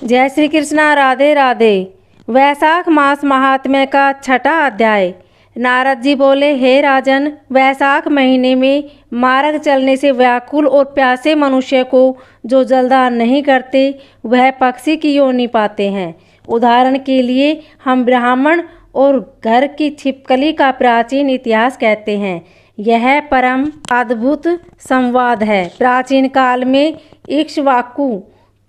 जय श्री कृष्णा। राधे राधे। वैशाख मास महात्म्य का छठा अध्याय। नारद जी बोले, हे राजन, वैशाख महीने में मार्ग चलने से व्याकुल और प्यासे मनुष्य को जो जलदान नहीं करते वह पक्षी की योनि पाते हैं। उदाहरण के लिए हम ब्राह्मण और घर की छिपकली का प्राचीन इतिहास कहते हैं। यह परम अद्भुत संवाद है। प्राचीन काल में इक्ष्वाकु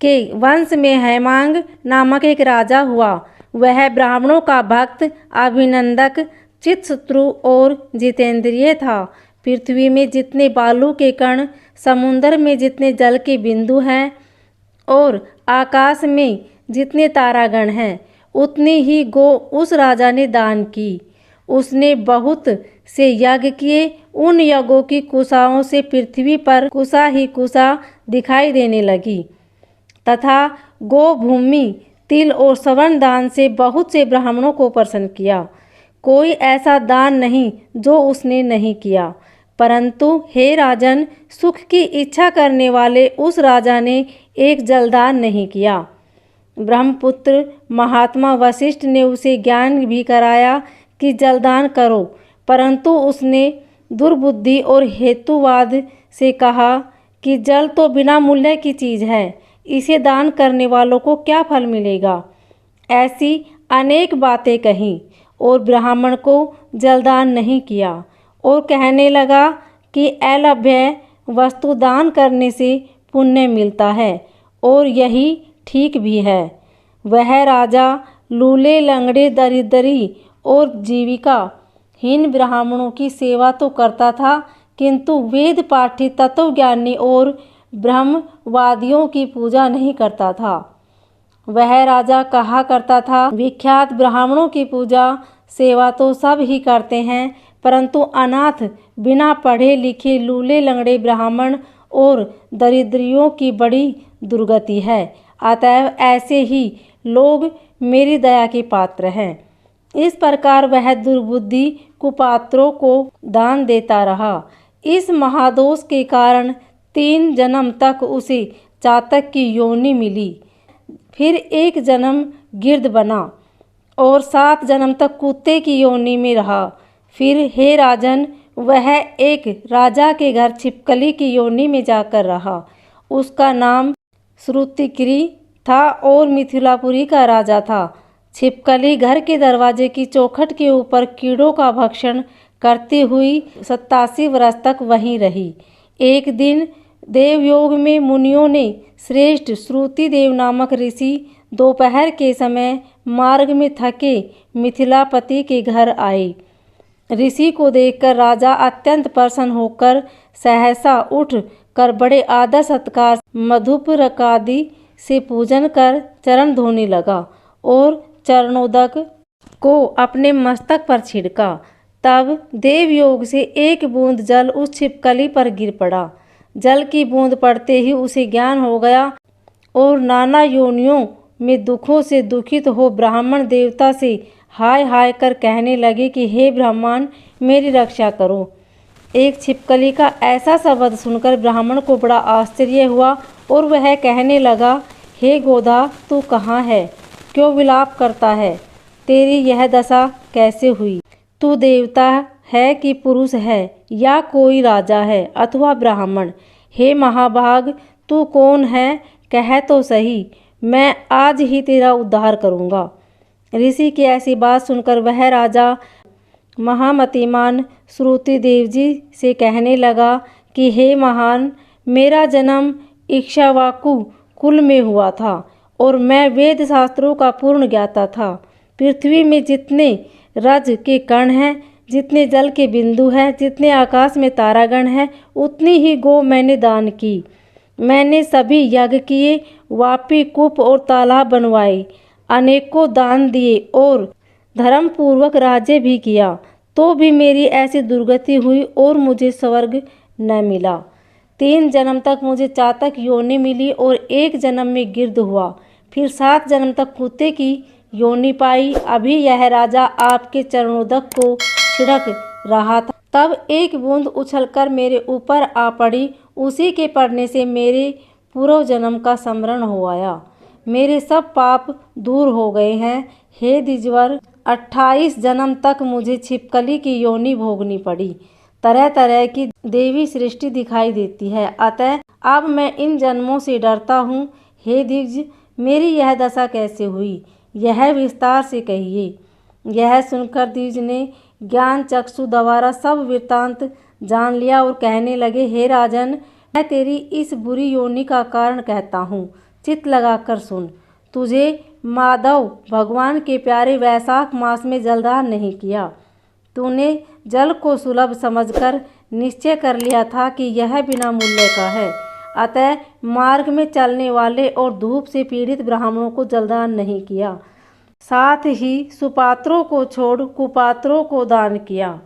के वंश में हेमांग नामक एक राजा हुआ। वह ब्राह्मणों का भक्त, अभिनंदक, चित्शत्रु और जितेंद्रिय था। पृथ्वी में जितने बालू के कण, समुद्र में जितने जल के बिंदु हैं और आकाश में जितने तारागण हैं, उतनी ही गो उस राजा ने दान की। उसने बहुत से यज्ञ किए। उन यज्ञों की कुशाओं से पृथ्वी पर कुशा ही कुशा दिखाई देने लगी तथा गोभूमि, तिल और स्वर्ण दान से बहुत से ब्राह्मणों को प्रसन्न किया। कोई ऐसा दान नहीं जो उसने नहीं किया। परंतु हे राजन, सुख की इच्छा करने वाले उस राजा ने एक जलदान नहीं किया। ब्रह्मपुत्र महात्मा वशिष्ठ ने उसे ज्ञान भी कराया कि जलदान करो, परंतु उसने दुर्बुद्धि और हेतुवाद से कहा कि जल तो बिना मूल्य की चीज़ है, इसे दान करने वालों को क्या फल मिलेगा। ऐसी अनेक बातें कहीं और ब्राह्मण को जलदान नहीं किया और कहने लगा कि अलभ्य वस्तु दान करने से पुण्य मिलता है और यही ठीक भी है। वह राजा लूले, लंगड़े, दरिद्री और जीविका हीन ब्राह्मणों की सेवा तो करता था, किंतु वेद पाठी, तत्वज्ञानी और ब्रह्मवादियों की पूजा नहीं करता था। वह राजा कहा करता था, विख्यात ब्राह्मणों की पूजा सेवा तो सब ही करते हैं, परंतु अनाथ, बिना पढ़े लिखे, लूले लंगड़े ब्राह्मण और दरिद्रियों की बड़ी दुर्गति है। अतएव ऐसे ही लोग मेरी दया के पात्र हैं। इस प्रकार वह दुर्बुद्धि कुपात्रों को दान देता रहा। इस महादोष के कारण 3 जन्म तक उसे चातक की योनि मिली। फिर 1 जन्म गिर्द बना और 7 जन्म तक कुत्ते की योनि में रहा। फिर हे राजन, वह एक राजा के घर छिपकली की योनि में जाकर रहा। उसका नाम श्रुतिकिरी था और मिथिलापुरी का राजा था। छिपकली घर के दरवाजे की चौखट के ऊपर कीड़ों का भक्षण करती हुई 87 वर्ष तक वहीं रही। एक दिन देवयोग में मुनियों ने श्रेष्ठ श्रुतिदेव नामक ऋषि दोपहर के समय मार्ग में थके मिथिलापति के घर आए। ऋषि को देखकर राजा अत्यंत प्रसन्न होकर सहसा उठ कर बड़े आदर सत्कार मधुपरकादि से पूजन कर चरण धोने लगा और चरणोदक को अपने मस्तक पर छिड़का। तब देवयोग से एक बूंद जल उस छिपकली पर गिर पड़ा। जल की बूंद पड़ते ही उसे ज्ञान हो गया और नाना योनियों में दुखों से दुखित हो ब्राह्मण देवता से हाय हाय कर कहने लगे कि हे ब्राह्मण, मेरी रक्षा करो। एक छिपकली का ऐसा शब्द सुनकर ब्राह्मण को बड़ा आश्चर्य हुआ और वह कहने लगा, हे गोधा, तू कहाँ है? क्यों विलाप करता है? तेरी यह दशा कैसे हुई? तू देवता है कि पुरुष है या कोई राजा है अथवा ब्राह्मण? हे महाभाग, तू कौन है? कह तो सही, मैं आज ही तेरा उद्धार करूँगा। ऋषि की ऐसी बात सुनकर वह राजा महामतिमान श्रुतिदेव जी से कहने लगा कि हे महान, मेरा जन्म इक्ष्वाकु कुल में हुआ था और मैं वेद शास्त्रों का पूर्ण ज्ञाता था। पृथ्वी में जितने रज के कण हैं, जितने जल के बिंदु हैं, जितने आकाश में तारागण हैं, उतनी ही गो मैंने दान की। मैंने सभी यज्ञ किए, वापी, कूप और तालाब बनवाए, अनेकों दान दिए और धर्मपूर्वक राज्य भी किया, तो भी मेरी ऐसी दुर्गति हुई और मुझे स्वर्ग न मिला। 3 जन्म तक मुझे चातक योनि मिली और 1 जन्म में गिर्द हुआ। फिर 7 जन्म तक कुत्ते की योनि पाई। अभी यह राजा आपके चरणोदक को छिड़क रहा था, तब एक बूंद उछलकर मेरे ऊपर आ पड़ी। उसी के पड़ने से मेरे पूर्व जन्म का स्मरण हो आया। मेरे सब पाप दूर हो गए हैं। हे द्विजवर, 28 जन्म तक मुझे छिपकली की योनि भोगनी पड़ी। तरह तरह की देवी सृष्टि दिखाई देती है, अतः अब मैं इन जन्मों से डरता हूँ। हे द्विज, मेरी यह दशा कैसे हुई, यह विस्तार से कहिए। यह सुनकर द्विज ने ज्ञान चक्षु द्वारा सब वृत्तांत जान लिया और कहने लगे, हे राजन, मैं तेरी इस बुरी योनि का कारण कहता हूँ, चित्त लगाकर सुन। तुझे माधव भगवान के प्यारे वैशाख मास में जलदान नहीं किया। तूने जल को सुलभ समझकर निश्चय कर लिया था कि यह बिना मूल्य का है, अतः मार्ग में चलने वाले और धूप से पीड़ित ब्राह्मणों को जलदान नहीं किया। साथ ही सुपात्रों को छोड़ कुपात्रों को दान किया।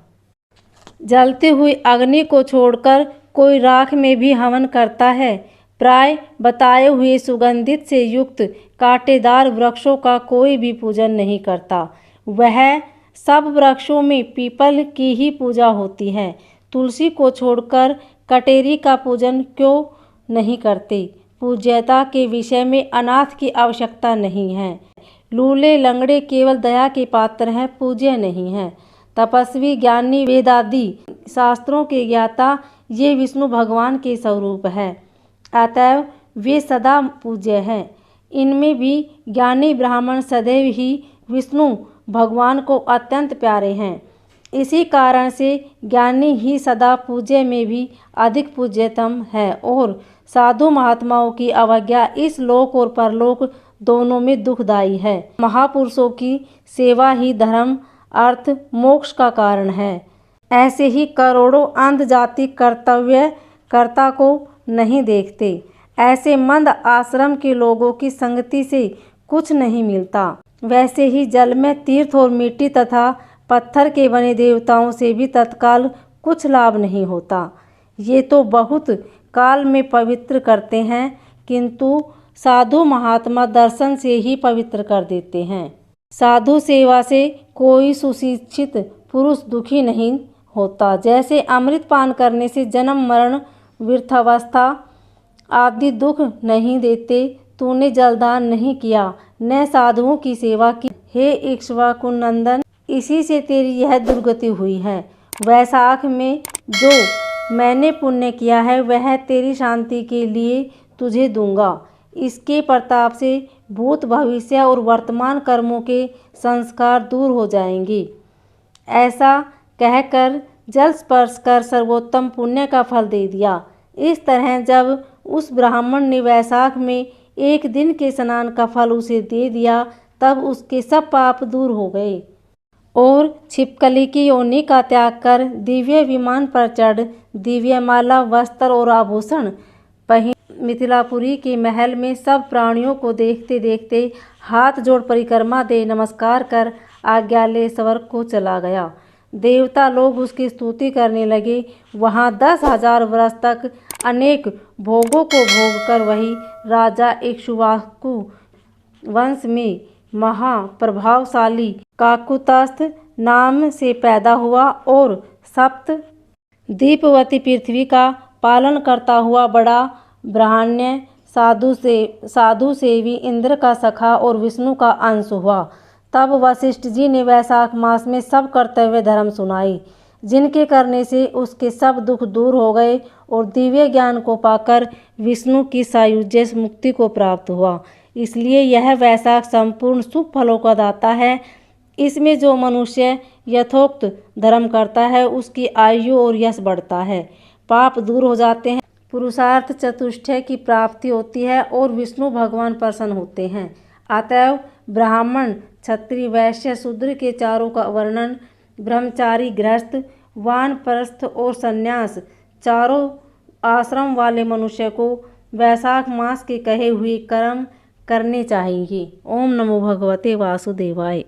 जलती हुई अग्नि को छोड़कर कोई राख में भी हवन करता है। प्राय बताए हुए सुगंधित से युक्त कांटेदार वृक्षों का कोई भी पूजन नहीं करता। वह सब वृक्षों में पीपल की ही पूजा होती है। तुलसी को छोड़कर कटेरी का पूजन क्यों नहीं करते? पूज्यता के विषय में अनाथ की आवश्यकता नहीं है। लूले लंगड़े केवल दया के पात्र हैं, पूज्य नहीं हैं। तपस्वी ज्ञानी वेदादि शास्त्रों के ज्ञाता ये विष्णु भगवान के स्वरूप है, अतएव वे सदा पूज्य हैं। इनमें भी ज्ञानी ब्राह्मण सदैव ही विष्णु भगवान को अत्यंत प्यारे हैं। इसी कारण से ज्ञानी ही सदा पूज्य में भी अधिक पूज्यतम है और साधु महात्माओं की अवज्ञा इस लोक और परलोक दोनों में दुखदायी है। महापुरुषों की सेवा ही धर्म अर्थ मोक्ष का कारण है। ऐसे ही करोड़ों अंध जाति कर्तव्य कर्ता को नहीं देखते। ऐसे मंद आश्रम के लोगों की संगति से कुछ नहीं मिलता। वैसे ही जल में तीर्थ और मिट्टी तथा पत्थर के बने देवताओं से भी तत्काल कुछ लाभ नहीं होता। ये तो बहुत काल में पवित्र करते हैं, किंतु साधु महात्मा दर्शन से ही पवित्र कर देते हैं। साधु सेवा से कोई सुशिक्षित पुरुष दुखी नहीं होता। जैसे अमृत पान करने से जन्म मरण वृद्धावस्था आदि दुख नहीं देते, तूने जलदान नहीं किया न साधुओं की सेवा की। हे इक्ष्वाकु नंदन, इसी से तेरी यह दुर्गति हुई है। वैशाख में जो मैंने पुण्य किया है वह तेरी शांति के लिए तुझे दूंगा। इसके प्रताप से भूत भविष्य और वर्तमान कर्मों के संस्कार दूर हो जाएंगे। ऐसा कहकर जल स्पर्श कर सर्वोत्तम पुण्य का फल दे दिया। इस तरह जब उस ब्राह्मण ने वैशाख में एक दिन के स्नान का फल उसे दे दिया, तब उसके सब पाप दूर हो गए और छिपकली की योनि का त्याग कर दिव्य विमान पर चढ़ दिव्य माला वस्त्र और आभूषण पहन मिथिलापुरी के महल में सब प्राणियों को देखते देखते हाथ जोड़ परिक्रमा दे नमस्कार कर आज्ञा ले स्वर्ग को चला गया। देवता लोग उसकी स्तुति करने लगे। वहाँ 10,000 वर्ष तक अनेक भोगों को भोग कर वही राजा इक्ष्वाकु वंश में महाप्रभावशाली काकुत्स्थ नाम से पैदा हुआ और सप्त दीपवती पृथ्वी का पालन करता हुआ बड़ा ब्राह्मण्य साधु सेवी इंद्र का सखा और विष्णु का अंश हुआ। तब वशिष्ठ जी ने वैशाख मास में सब कर्तव्य धर्म सुनाई, जिनके करने से उसके सब दुख दूर हो गए और दिव्य ज्ञान को पाकर विष्णु की सायुज्य मुक्ति को प्राप्त हुआ। इसलिए यह वैशाख संपूर्ण शुभ फलों का दाता है। इसमें जो मनुष्य यथोक्त धर्म करता है उसकी आयु और यश बढ़ता है, पाप दूर हो जाते हैं, पुरुषार्थ चतुष्टय की प्राप्ति होती है और विष्णु भगवान प्रसन्न होते हैं। अतएव ब्राह्मण क्षत्रिय वैश्य शूद्र के चारों का वर्णन, ब्रह्मचारी गृहस्थ वानप्रस्थ और संन्यास चारों आश्रम वाले मनुष्य को वैशाख मास के कहे हुए कर्म करने चाहिए। ओम नमो भगवते वासुदेवाय।